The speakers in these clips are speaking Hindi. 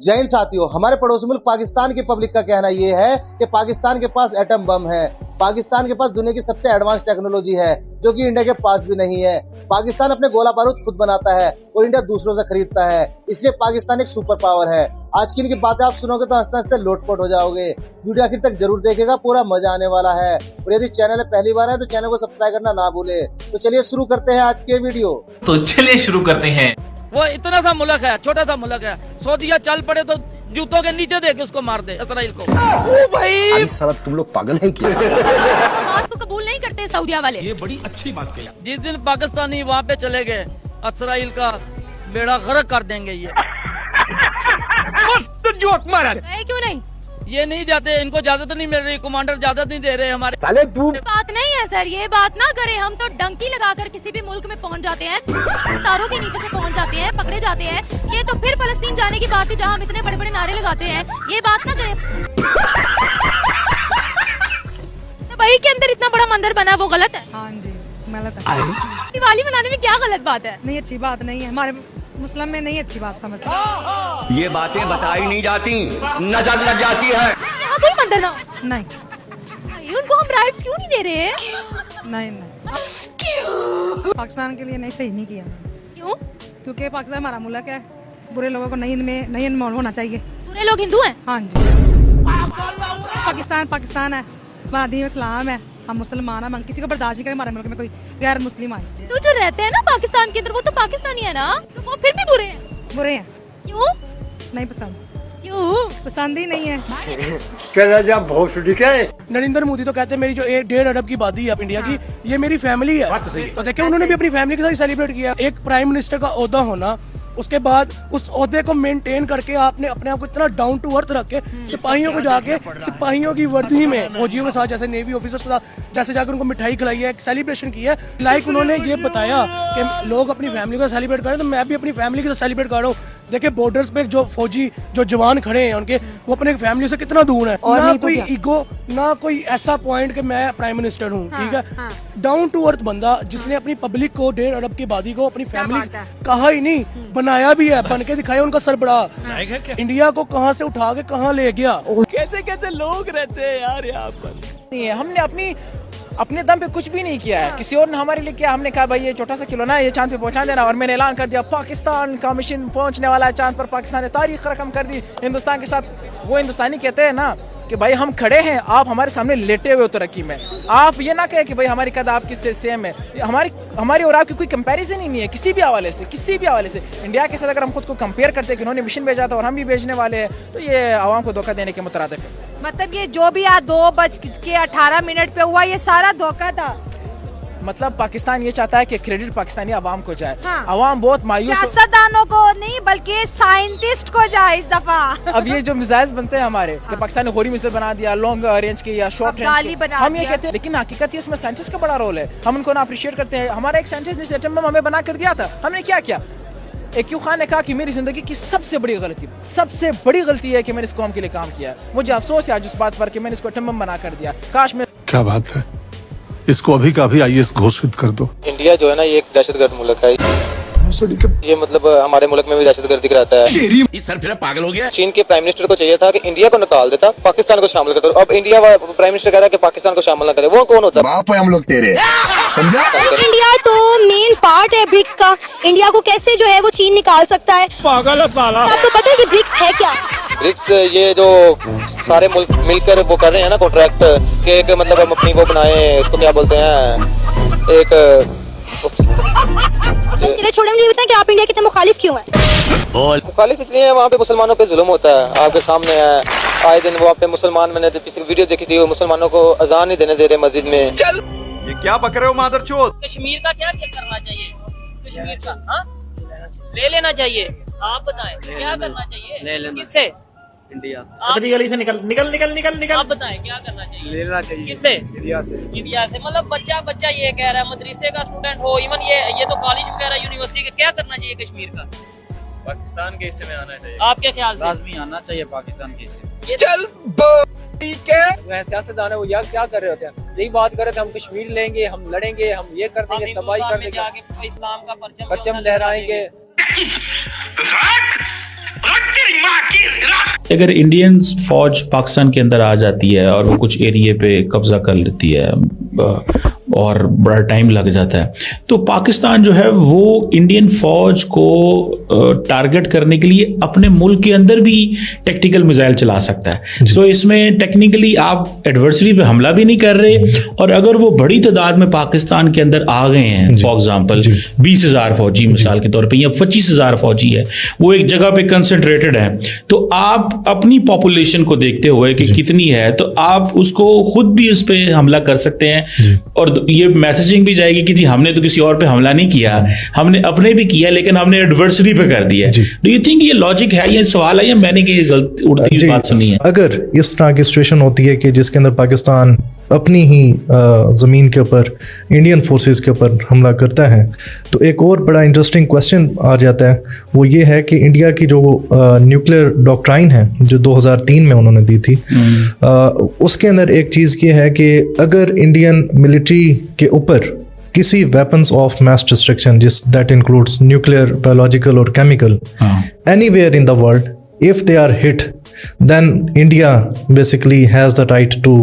जय हिंद साथियों, हमारे पड़ोसी मुल्क पाकिस्तान की पब्लिक का कहना यह है कि पाकिस्तान के पास एटम बम है। पाकिस्तान के पास दुनिया की सबसे एडवांस टेक्नोलॉजी है जो कि इंडिया के पास भी नहीं है। पाकिस्तान अपने गोला बारूद खुद बनाता है और इंडिया दूसरों से खरीदता है, इसलिए पाकिस्तान एक सुपर पावर है। आज की इनकी बातें आप सुनोगे तो हंसते हंसते लोटपोट हो जाओगे। वीडियो आखिर तक जरूर देखेगा, पूरा मजा आने वाला है। और यदि चैनल पहली बार है तो चैनल को सब्सक्राइब करना ना भूले। तो चलिए शुरू करते हैं आज के वीडियो। तो चलिए शुरू करते हैं। वो इतना सा मुल्क है, छोटा सा मुल्क है, सऊदीया चल पड़े तो जूतों के नीचे दे के उसको मार दे इसराइल को। ओ भाई, अरे साला तुम लोग पागल है क्या? हमास को कबूल नहीं करते सऊदीया वाले। ये बड़ी अच्छी बात कही। जिस दिन पाकिस्तानी वहाँ पे चले गए, इसराइल का बेड़ा गर्क कर देंगे। ये मस्त जोक मारा। गए क्यों नहीं? ये नहीं जाते, इनको इजाजत नहीं मिल रही, कमांडर इजाजत नहीं दे रहे हमारे। साले तू बात नहीं है सर, ये बात ना करें। हम तो डंकी लगाकर किसी भी मुल्क में पहुंच जाते हैं, तारों के नीचे से पहुंच जाते हैं, पकड़े जाते हैं। ये तो फिर फलस्तीन जाने की बात है जहाँ हम इतने बड़े बड़े नारे लगाते हैं। ये बात ना करें। दुबई के अंदर इतना बड़ा मंदिर बना, वो गलत है? हाँ जी, गलत है। दिवाली मनाने में क्या गलत बात है? नहीं, अच्छी बात नहीं है, हमारे मुस्लिम में नहीं अच्छी बात समझते। ये बातें बताई नहीं जाती, नजर लग जाती है। यहाँ कोई मंदिर ना हो। नहीं भाई, उनको हम राइट्स क्यों नहीं दे रहे? नहीं पाकिस्तान के लिए नहीं, सही नहीं किया। क्यों? क्योंकि पाकिस्तान हमारा मुल्क है, बुरे लोगों को नहीं इन्वॉल्व होना चाहिए। पूरे लोग हिंदू हैं? हाँ जी, पाकिस्तान है, हमारा दीन इस्लाम है, हम मुसलमान हैं। हम किसी को बर्दाश्त नहीं करें हमारे मुल्क में कोई गैर मुस्लिम आए। तो जो रहते हैं ना पाकिस्तान के अंदर, वो तो पाकिस्तानी है ना, तो वो फिर भी बुरे हैं। बुरे हैं, क्यों? नहीं पसंद, क्यों? पसंद ही नहीं है। नरेंद्र मोदी तो कहते हैं मेरी जो 1.5 अरब की आबादी है इंडिया की, ये मेरी फैमिली है। तो देखिए उन्होंने भी अपनी फैमिली के साथ सेलिब्रेट किया। एक प्राइम मिनिस्टर का ओहदा होना, उसके बाद उस ओहदे को मेंटेन करके आपने अपने आप को इतना डाउन टू अर्थ रख के सिपाहियों को जाके सिपाहियों की वर्दी में फौजियों के साथ, जैसे नेवी ऑफिसर्स के साथ जैसे जाकर उनको मिठाई खिलाई है, एक सेलिब्रेशन की है। लाइक उन्होंने ये बताया कि लोग अपनी फैमिली का सेलिब्रेट करें, तो मैं भी अपनी फैमिली के साथ सेलिब्रेट कर रहा हूँ। देखिए बॉर्डर्स पे जो फौजी जो जवान खड़े हैं उनके, वो अपने फैमिली से कितना दूर है। और ना कोई ईगो, ना कोई ऐसा पॉइंट कि मैं प्राइम मिनिस्टर हूँ, ठीक है। डाउन टू अर्थ बंदा जिसने अपनी पब्लिक को 1.5 अरब की आबादी को अपनी फैमिली कहा ही नहीं, बनाया भी है, बन के दिखाया उनका सरबराह। इंडिया को कहाँ से उठा के कहाँ ले गया। कैसे कैसे लोग रहते हैं यार यहाँ पर। हमने अपने दम पे कुछ भी नहीं किया है, किसी और ने हमारे लिए किया। हमने कहा भाई ये छोटा सा खिलौना है, ये चांद पे पहुंचा देना, और मैंने ऐलान कर दिया पाकिस्तान का मिशन पहुंचने वाला है चांद पर। पाकिस्तान ने तारीख रकम कर दी हिंदुस्तान के साथ। वो हिंदुस्तानी कहते हैं ना कि भाई हम खड़े हैं, आप हमारे सामने लेटे हुए हो तरक्की में। आप ये ना कहें कि भाई हमारी कद आपकी से सेम है। हमारी और आपकी कोई कंपैरिजन ही नहीं है किसी भी हवाले से, किसी भी हवाले से। इंडिया के साथ अगर हम खुद को कंपेयर करते हैं कि उन्होंने मिशन भेजा था और हम भी भेजने वाले हैं, तो ये आवाम को धोखा देने के मुतरादिफ है। मतलब ये जो भी आज 2:18 पे हुआ, ये सारा धोखा था। मतलब पाकिस्तान ये चाहता है कि क्रेडिट पाकिस्तानी आवाम को जाए। हाँ। आवाम बहुत मायूस, सियासतदानों को नहीं बल्कि साइंटिस्ट को जाए इस दफा। अब ये जो मिसाइल्स बनते हैं हमारे, कि पाकिस्तान ने होरी मिसाइल बना दिया, लॉन्ग रेंज के या शॉर्ट रेंज के, हम ये कहते हैं, लेकिन हकीकत इसमें साइंटिस्ट का बड़ा रोल है। हम उनको ना अप्रिशिएट करते हैं। हमारा एक साइंटिस्ट ने एटम बम हमें बना कर दिया था, हमने क्या किया? एक्यू खान ने कहा कि मेरी जिंदगी की सबसे बड़ी गलती है कि मैंने इस कौम के लिए काम किया। मुझे अफसोस है आज उस बात पर कि मैंने इसको एटम बम बना कर दिया। काश मैं, क्या बात है, इसको अभी का अभी आईएएस घोषित कर दो। इंडिया जो है ना, ये एक दहशतगर्द मुल्क है। ये मतलब हमारे मुल्क में भी दहशतगर्दी कराता है। ये सर फिर पागल हो गया। चीन के प्राइम मिनिस्टर को चाहिए था कि इंडिया को निकाल देता, पाकिस्तान को शामिल करता। अब इंडिया प्राइम मिनिस्टर कह रहा है कि पाकिस्तान को शामिल न करे। वो कौन होता है? बाप है हम लोग तेरे, समझा? इंडिया तो मेन पार्ट है ब्रिक्स का। इंडिया को कैसे जो है वो चीन निकाल सकता है? पागल है साला। आपको पता है कि ब्रिक्स है क्या? ब्रिक्स ये जो सारे मुल्क मिलकर वो कर रहे हैं ना कॉन्ट्रैक्ट के, एक मतलब हम अपनी वो बनाए, उसको क्या बोलते हैं, एक चलिए छोड़े, मुझे बताएं कि आप इंडिया के इतने मुखालिफ क्यों हैं? मुखालिफ इसलिए है, वहाँ पे मुसलमानों पे जुल्म होता है, आपके सामने है आए दिन। वो आपने मुसलमान, मैंने पिछली वीडियो देखी थी, वो मुसलमानों को अजान नहीं देने दे रहे मस्जिद में। ये क्या बक रहे हो मादरचोद? कश्मीर का क्या करना चाहिए? कश्मीर का ले लेना चाहिए। आप बताएं क्या करना चाहिए? किससे? इंडिया गली से निकल। आप बताएं क्या करना चाहिए? लेना चाहिए। किससे? इंडिया से। मतलब बच्चा ये कह रहा है, मदरसे का स्टूडेंट हो, इवन ये तो कॉलेज वगैरह यूनिवर्सिटी का, क्या करना चाहिए कश्मीर का? पाकिस्तान के हिस्से में आना चाहिए। आप क्या ख्याल से? लाजमी आना चाहिए पाकिस्तान के हिस्से। चल ठीक है। सियासतदान है वो यार क्या कर रहे होते हैं? यही बात कर रहे थे, हम कश्मीर लेंगे, हम लड़ेंगे, हम ये कर देंगे, तबाही कर देंगे, इस्लाम का परचम लहराएंगे। तेरी माँ की अगर इंडियन फौज पाकिस्तान के अंदर आ जाती है और वो कुछ एरिया पे कब्जा कर लेती है और बड़ा टाइम लग जाता है, तो पाकिस्तान जो है वो इंडियन फौज को टारगेट करने के लिए अपने मुल्क के अंदर भी टैक्टिकल मिसाइल चला सकता है। सो इसमें टेक्निकली आप एडवर्सरी पे हमला भी नहीं कर रहे, और अगर वो बड़ी तादाद में पाकिस्तान के अंदर आ गए हैं, फॉर एग्जाम्पल 20,000 फौजी मिसाल के तौर पे या 25,000 फौजी है, वो एक जगह पे कंसंट्रेटेड है, तो आप अपनी पॉपुलेशन को देखते हुए कि कितनी है, तो आप उसको खुद भी उस पर हमला कर सकते हैं, और ये मैसेजिंग भी जाएगी कि जी हमने तो किसी और पे हमला नहीं किया, हमने अपने भी किया लेकिन हमने एडवर्सरी पे कर दिया। डू यू थिंक ये लॉजिक है, ये सवाल है, या मैंने ये गलत उड़ती हुई बात सुनी है? अगर इस तरह की सिचुएशन होती है कि जिसके अंदर पाकिस्तान अपनी ही ज़मीन के ऊपर इंडियन फोर्सेस के ऊपर हमला करता है, तो एक और बड़ा इंटरेस्टिंग क्वेश्चन आ जाता है, वो ये है कि इंडिया की जो न्यूक्लियर डॉक्ट्राइन है जो 2003 में उन्होंने दी थी, उसके अंदर एक चीज़ ये है कि अगर इंडियन मिलिट्री के ऊपर किसी वेपन्स ऑफ मैस डिस्ट्रक्शन, जिस दैट इंक्लूड्स न्यूक्लियर, बायोलॉजिकल और chemical, anywhere in the world, if they are hit, then India basically has the right to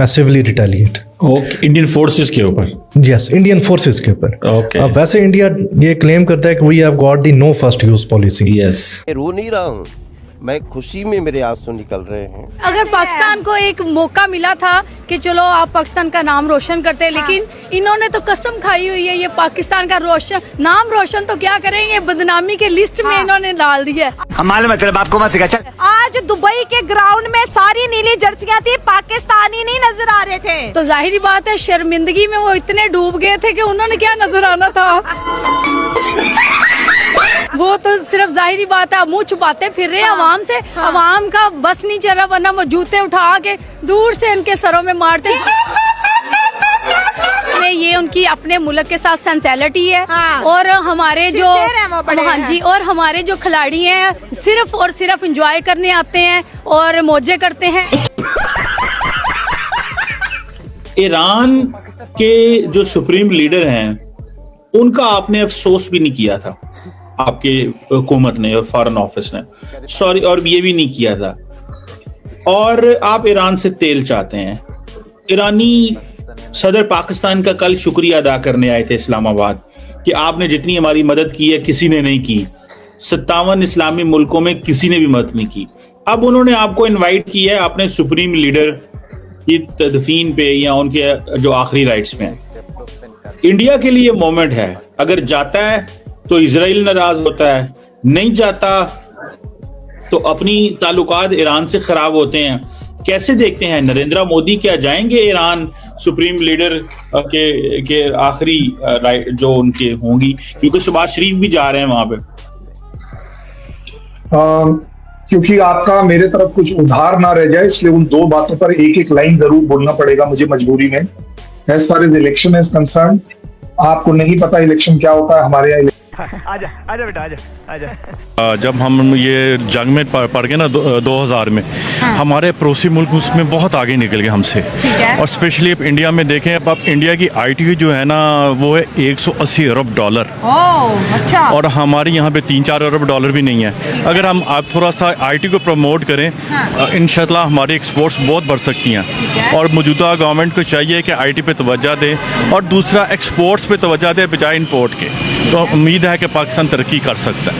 massively retaliate. Okay. Indian forces के ऊपर? Yes, इंडियन फोर्सेस के ऊपर। Okay. अब वैसे इंडिया ये क्लेम करता है कि we have got the no first use policy. Yes. रो नहीं रहा हूँ मैं, खुशी में मेरे आंसू निकल रहे हैं। अगर पाकिस्तान को एक मौका मिला था कि चलो आप पाकिस्तान का नाम रोशन करते हैं, लेकिन इन्होंने तो कसम खाई हुई है, ये पाकिस्तान का नाम रोशन तो क्या करेंगे, बदनामी के लिस्ट में इन्होंने डाल दिया। हमारे मतलब आपको मत सिखा। आज दुबई के ग्राउंड में सारी नीली जर्सियां थी, पाकिस्तानी नहीं नजर आ रहे थे। तो जाहिर बात है शर्मिंदगी में वो इतने डूब गए थे कि उन्होंने क्या नजर आना था। वो तो सिर्फ जाहिरी बात है, मुंह छुपाते फिर रहे हैं अवाम से। अवाम का बस नहीं चल रहा, वरना वो जूते उठा के दूर से इनके सरों में मारते। ये उनकी अपने मुल्क के साथ सेंसिटिविटी है, और हमारे जो और हमारे जो खिलाड़ी हैं सिर्फ और सिर्फ एंजॉय करने आते हैं और मौजे करते हैं। ईरान के जो सुप्रीम लीडर हैं उनका आपने अफसोस भी नहीं किया था, आपके हुकूमत ने और फॉरेन ऑफिस ने, सॉरी, और ये भी नहीं किया था, और आप ईरान से तेल चाहते हैं। ईरानी सदर पाकिस्तान का कल शुक्रिया अदा करने आए थे इस्लामाबाद कि आपने जितनी हमारी मदद की है किसी ने नहीं की, 57 इस्लामी मुल्कों में किसी ने भी मदद नहीं की। अब उन्होंने आपको इनवाइट किया है अपने सुप्रीम लीडर की तदफीन पे या उनके जो आखिरी राइट्स में। इंडिया के लिए मोमेंट है, अगर जाता है तो इजराइल नाराज होता है, नहीं जाता तो अपनी ताल्लुकात ईरान से खराब होते हैं। कैसे देखते हैं नरेंद्र मोदी, क्या जाएंगे ईरान सुप्रीम लीडर के आखिरी राइट जो उनके होंगी, क्योंकि शहबाज शरीफ भी जा रहे हैं वहां पे? क्योंकि आपका मेरे तरफ कुछ उधार ना रह जाए, इसलिए उन दो बातों पर एक एक लाइन जरूर बोलना पड़ेगा मुझे मजबूरी में। As far as election is concern, आपको नहीं पता इलेक्शन क्या होता है हमारे यहाँ। आजा आजा बेटा आजा आजा। जब हम ये जंग में पड़ गए ना 2000 में, हमारे पड़ोसी मुल्क उसमें बहुत आगे निकल गए हमसे, और स्पेशली अब इंडिया में देखें, अब इंडिया की आईटी जो है ना वो है 180 अरब डॉलर। अच्छा। और हमारे यहाँ पे 3-4 अरब डॉलर भी नहीं है। अगर हम आप थोड़ा सा आईटी को प्रमोट करें, इंशाल्लाह हमारी एक्सपोर्ट्स बहुत बढ़ सकती हैं। और मौजूदा गवर्नमेंट को चाहिए कि आईटी पे तवज्जो दे, और दूसरा एक्सपोर्ट्स पे तवज्जो दे बजाय इम्पोर्ट के। तो उम्मीद है कि पाकिस्तान तरक्की कर सकता है,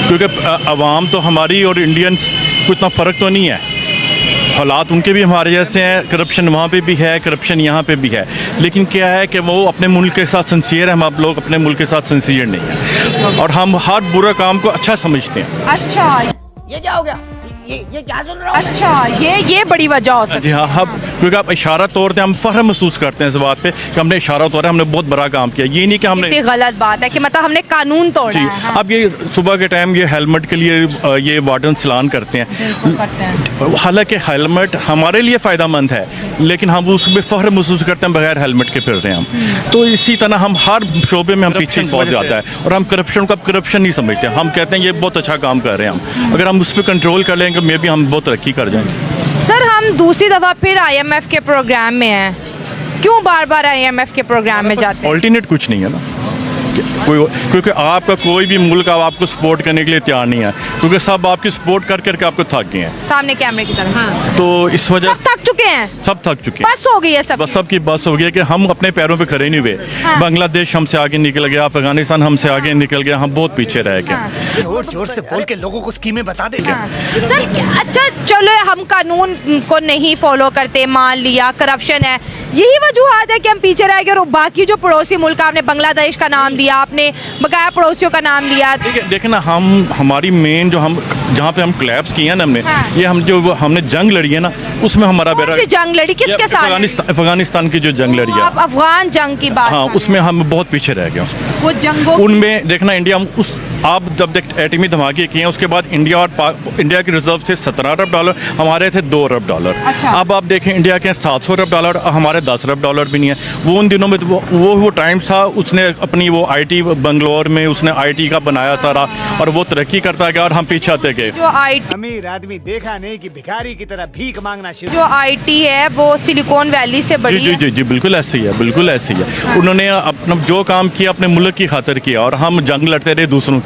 क्योंकि अवाम तो हमारी और इंडियंस को इतना फ़र्क तो नहीं है। हालात उनके भी हमारे जैसे हैं, करप्शन वहाँ पे भी है, करप्शन यहाँ पे भी है, लेकिन क्या है कि वो अपने मुल्क के साथ सिंसियर है, हम आप लोग अपने मुल्क के साथ सिंसियर नहीं है, और हम हर बुरा काम को अच्छा समझते हैं। अच्छा, ये क्या हो गया? ये क्या सुन रहा हूँ? अच्छा, ये बड़ी वजह हो सकती है। जी हाँ, हम क्योंकि आप इशारा तौर पे हम फख्र महसूस करते हैं इस बात पे कि हमने इशारा तौर पे हमने बहुत बड़ा काम किया। ये नहीं कि हमने इतनी गलत बात है कि मतलब हमने कानून तोड़ा है। हाँ। अब ये सुबह के टाइम ये हेलमेट के लिए ये वार्डन चलान करते हैं, हालांकि हेलमेट हमारे लिए फ़ायदेमंद है, लेकिन हम उस पर फख्र महसूस करते हैं बगैर हेलमेट के फिर रहे हैं हम। तो इसी तरह हम हर शोबे में हम पीछे बहुत ज़्यादा है, और हम करप्शन को अब करप्शन नहीं समझते, हम कहते हैं ये बहुत अच्छा काम कर रहे हैं हम। अगर हम उस पर कंट्रोल कर लेंगे मे भी हम बहुत तरक्की कर जाएंगे। सर, हम दूसरी दफा फिर IMF के प्रोग्राम में हैं, क्यों बार बार IMF के प्रोग्राम में जाते हैं? ऑल्टरनेट कुछ नहीं है ना, क्योंकि आपका कोई भी मुल्क अब आपको सपोर्ट करने के लिए तैयार नहीं है, क्योंकि सब आपकी सपोर्ट कर करके आपको थक गए हैं सामने कैमरे की तरफ। हाँ। तो इस वजह सब थक चुके हैं, सब थक चुके हैं, बस हो गई है सब, बस सबकी बस हो गई है कि हम अपने पैरों पे खड़े नहीं हुए। हाँ। बांग्लादेश हमसे आगे निकल गया, अफगानिस्तान हमसे आगे निकल गया, हम बहुत पीछे रह गए। जोर जोर से बोल के लोगों को स्कीमें बता दे। हाँ। सर अच्छा चलो हम कानून को नहीं फॉलो करते, मान लिया करप्शन है, यही वजूहत है कि हम पीछे रह गए। और बाकी जो पड़ोसी मुल्क, आपने बांग्लादेश का नाम लिया, आपने बकाया पड़ोसियों का नाम लिया। देखिए ना, हमारी मेन जो हम जहाँ पे हम क्लैप्स किए हैं ना हमने, हाँ। ये हम जो हमने जंग लड़ी है ना, उसमें हमारा बेरा जंग लड़ी किसके साथ? अफगानिस्तान की जो जंग लड़ी है, आप अफगान जंग की बात, हाँ, उसमें हम बहुत पीछे रह गए। वो जंगों उनमें देखना इंडिया उस आप जब एटमी धमाके किए हैं, उसके बाद इंडिया के रिजर्व थे $17 अरब, हमारे थे $2 अरब। अच्छा। अब आप देखें इंडिया के $700 अरब, हमारे $10 अरब भी नहीं है। वो उन दिनों में वो टाइम था, उसने अपनी वो IT बंगलोर में उसने IT का बनाया सारा, और वो तरक्की करता गया और हम पीछे आते गए। जो IT अमीर आदमी देखा नहीं कि भिखारी की तरह भीख मांगना शुरू। जो IT है वो सिलिकॉन वैली से बड़ी जी जी जी बिल्कुल ऐसे ही है, बिल्कुल ऐसे ही है। उन्होंने अपना जो काम किया अपने मुल्क की खातिर किया, और हम जंग लड़ते रहे दूसरों की।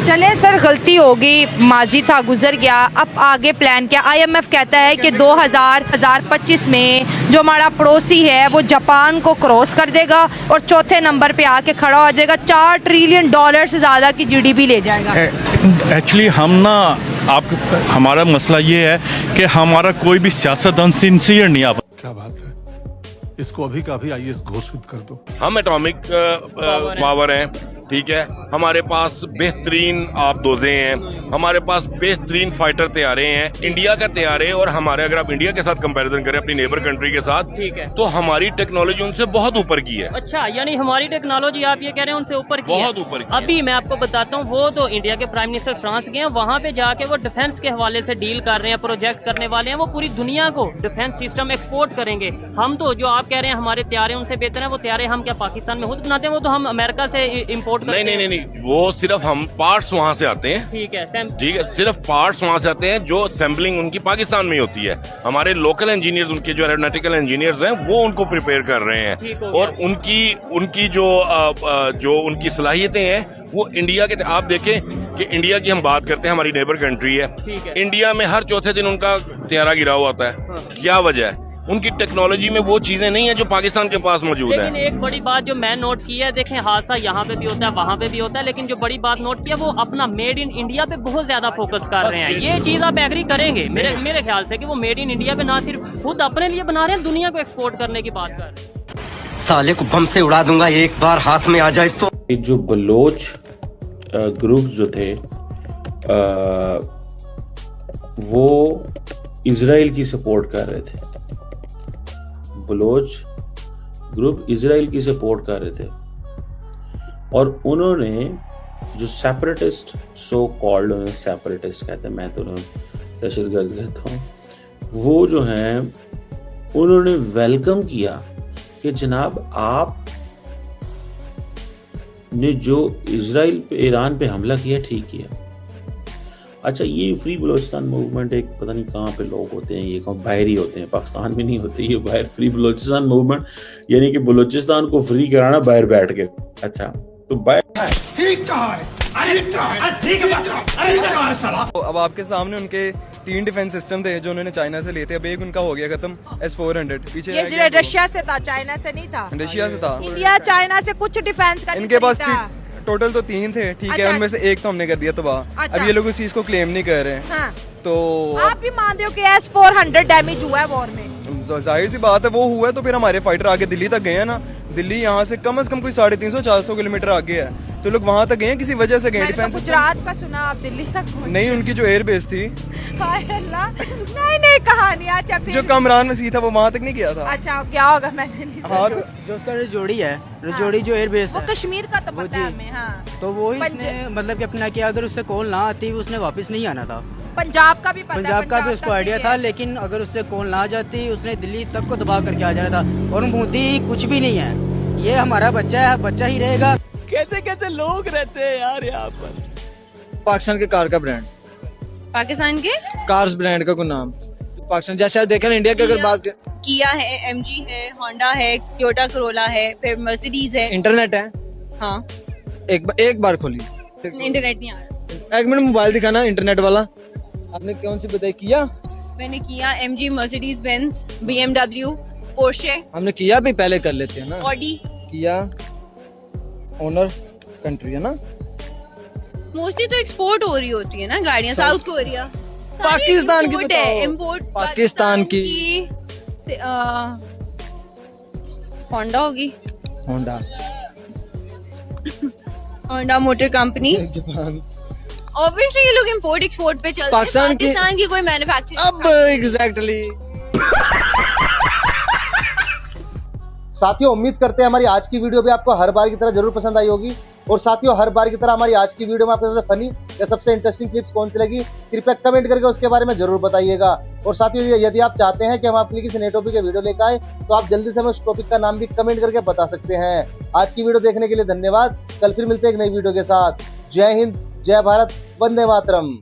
चले सर, गलती होगी, माजी था, गुजर गया, अब आगे प्लान क्या? IMF कहता है कि 2025 में जो हमारा पड़ोसी है वो जापान को क्रॉस कर देगा और चौथे नंबर पे आके खड़ा हो जाएगा, $4 ट्रिलियन से ज़्यादा की GDP ले जाएगा। एक्चुअली हम ना हमारा मसला ये है कि हमारा कोई भी सियासतदान सिंसियर नहीं। आप क्या बात है, इसको अभी का अभी IAS घोषित कर दो। हम एटॉमिक पावर हैं, ठीक है, हमारे पास बेहतरीन आबदोज़े हैं, हमारे पास बेहतरीन फाइटर तैयारे हैं, इंडिया का तैयारे, और हमारे अगर आप इंडिया के साथ कंपैरिजन करें अपनी नेबर कंट्री के साथ, ठीक है, तो हमारी टेक्नोलॉजी उनसे बहुत ऊपर की है। अच्छा, यानी हमारी टेक्नोलॉजी आप ये कह रहे हैं उनसे ऊपर की बहुत है? ऊपर की। अभी मैं आपको बताता हूँ, वो तो इंडिया के प्राइम मिनिस्टर फ्रांस गए हैं, वहाँ पे जाके वो डिफेंस के हवाले से डील कर रहे हैं, प्रोजेक्ट करने वाले हैं, वो पूरी दुनिया को डिफेंस सिस्टम एक्सपोर्ट करेंगे। हम तो जो आप कह रहे हैं हमारे तैयारे उनसे बेहतर है, वो तैयारे हम क्या पाकिस्तान में खुद बनाते हैं? वो तो हम अमेरिका से इम्पोर्ट करते हैं। नहीं, वो सिर्फ हम पार्ट्स वहाँ से आते हैं, ठीक है, सिर्फ पार्ट्स वहाँ से आते हैं, जो असेंबलिंग उनकी पाकिस्तान में होती है। हमारे लोकल इंजीनियर्स, उनके जो एरोनॉटिकल इंजीनियर्स हैं, वो उनको प्रिपेयर कर रहे हैं, और उनकी जो उनकी सलाहियतें हैं वो इंडिया के। आप देखें कि इंडिया की हम बात करते हैं, हमारी नेबर कंट्री है, इंडिया में हर चौथे दिन उनका तैयारा गिरा हुआ होता है। क्या वजह है? उनकी टेक्नोलॉजी में वो चीजें नहीं है जो पाकिस्तान के पास मौजूद है। लेकिन एक बड़ी बात जो मैं नोट की है, देखें हादसा यहाँ पे भी होता है, वहाँ पे भी होता है, लेकिन जो बड़ी बात नोट किया वो अपना मेड इन इंडिया पे बहुत ज्यादा फोकस कर रहे हैं। ये चीज आप एग्री करेंगे मेरे ख्याल से कि वो मेड इन इंडिया पे ना सिर्फ खुद अपने लिए बना रहे हैं, दुनिया को एक्सपोर्ट करने की बात कर रहे हैं। साले को बम से उड़ा दूंगा एक बार हाथ में आ जाए तो। जो बलोच ग्रुप्स जो थे वो इजराइल की सपोर्ट कर रहे थे, बलोच ग्रुप इजराइल की सपोर्ट कर रहे थे, और उन्होंने जो सेपरेटिस्ट, सो कॉल्ड उन्हें सेपरेटिस्ट कहते हैं, मैं तो उन्हें दहशतगर्द कहता हूँ, वो जो हैं उन्होंने वेलकम किया कि जनाब आप ने जो इजराइल पे, ईरान पे हमला किया, ठीक किया। अच्छा, ये फ्री बलोचिस्तान मूवमेंट एक पता नहीं कहाँ पे लोग होते हैं, ये कहाँ बाहर ही होते हैं, पाकिस्तान में नहीं होते ये बाहर। फ्री बलोचिस्तान मूवमेंट यानी कि बलोचिस्तान को फ्री कराना बाहर बैठ के। अच्छा, तो बाहर ठीक कहा है, तो अब आपके सामने उनके 3 डिफेंस सिस्टम थे जो उन्होंने चाइना से लिए थे। अब एक उनका हो गया खत्म, S-400, पीछे ये रशिया से था, चाइना से नहीं था। रशिया से था। इंडिया चाइना से कुछ डिफेंस का इनके पास टोटल तो 3 थे, ठीक है, उनमें से एक तो हमने कर दिया तबाह। अब ये लोग उस चीज को क्लेम नहीं कर रहे हैं। हाँ। तो आप भी मान रहे हो कि S-400 डैमेज हुआ है वॉर में? जाहिर सी बात है, वो हुआ है तो फिर हमारे फाइटर आगे दिल्ली तक गए हैं ना। दिल्ली यहाँ से कम कोई 350-400 किलोमीटर आगे है, तो लोग वहाँ तक गए हैं, किसी वजह से गए। डिफेंस गुजरात का सुना, आप दिल्ली तक नहीं, उनकी जो एयर बेस थी, नहीं कहानी। अच्छा, जो कमरान मसीह था वो वहाँ तक नहीं गया था। अच्छा, क्या होगा? मैंने नहीं हाँ, जो उसका रजौड़ी है, रजौड़ी जो एयर बेस वो है, कश्मीर का तो पता है हमें। हाँ, तो वो इसने मतलब कि अपना किया, अगर उससे कॉल ना आती उसने वापस नहीं आना था। पंजाब का भी पता, पंजाब का भी उसको आइडिया था, लेकिन अगर उससे कॉल ना जाती उसने दिल्ली तक को दबा करके आ जाना था। और मोदी कुछ भी नहीं है, ये हमारा बच्चा है, बच्चा ही रहेगा। कैसे कैसे लोग रहते हैं यार यहाँ पर। पाकिस्तान के कार का ब्रांड, पाकिस्तान के कार्स ब्रांड का कोई नाम पाकिस्तान, जैसे देखें इंडिया की अगर बात, किया है, MG है, होंडा है, टोयोटा करोला है, फिर मर्सिडीज है, इंटरनेट है, हाँ, एक बार खोलिए। इंटरनेट नहीं आ रहा। एक मिनट मोबाइल दिखाना इंटरनेट वाला। आपने कौन सी बताई किया? मैंने किया MG, Mercedes Benz, BMW, Porsche. हमने किया भी पहले कर लेते हैं ना। ऑडी किया ओनर कंट्री है ना। मोस्टली तो एक्सपोर्ट हो रही होती है ना गाड़ियाँ। साउथ कोरिया, पाकिस्तान की है इम्पोर्ट। पाकिस्तान की होंडा होगी, Honda motor company. Japan. Obviously ये लोग इम्पोर्ट एक्सपोर्ट पे चलते हैं। पाकिस्तान की कोई मैन्युफैक्चरिंग। अब एग्जैक्टली। साथियों, उम्मीद करते हैं हमारी आज की वीडियो भी आपको हर बार की तरह जरूर पसंद आई होगी। और साथियों, हर बार की तरह हमारी आज की वीडियो में आपको सबसे फनी या सबसे इंटरेस्टिंग क्लिप्स कौन सी लगी, कृपया कमेंट करके उसके बारे में जरूर बताइएगा। और साथियों, यदि आप चाहते हैं कि हम आपके लिए किसी नए टॉपिक के वीडियो लेकर आए, तो आप जल्दी से हमें उस टॉपिक का नाम भी कमेंट करके बता सकते हैं। आज की वीडियो देखने के लिए धन्यवाद। कल फिर मिलते हैं एक नई वीडियो के साथ। जय हिंद, जय भारत, वंदे मातरम।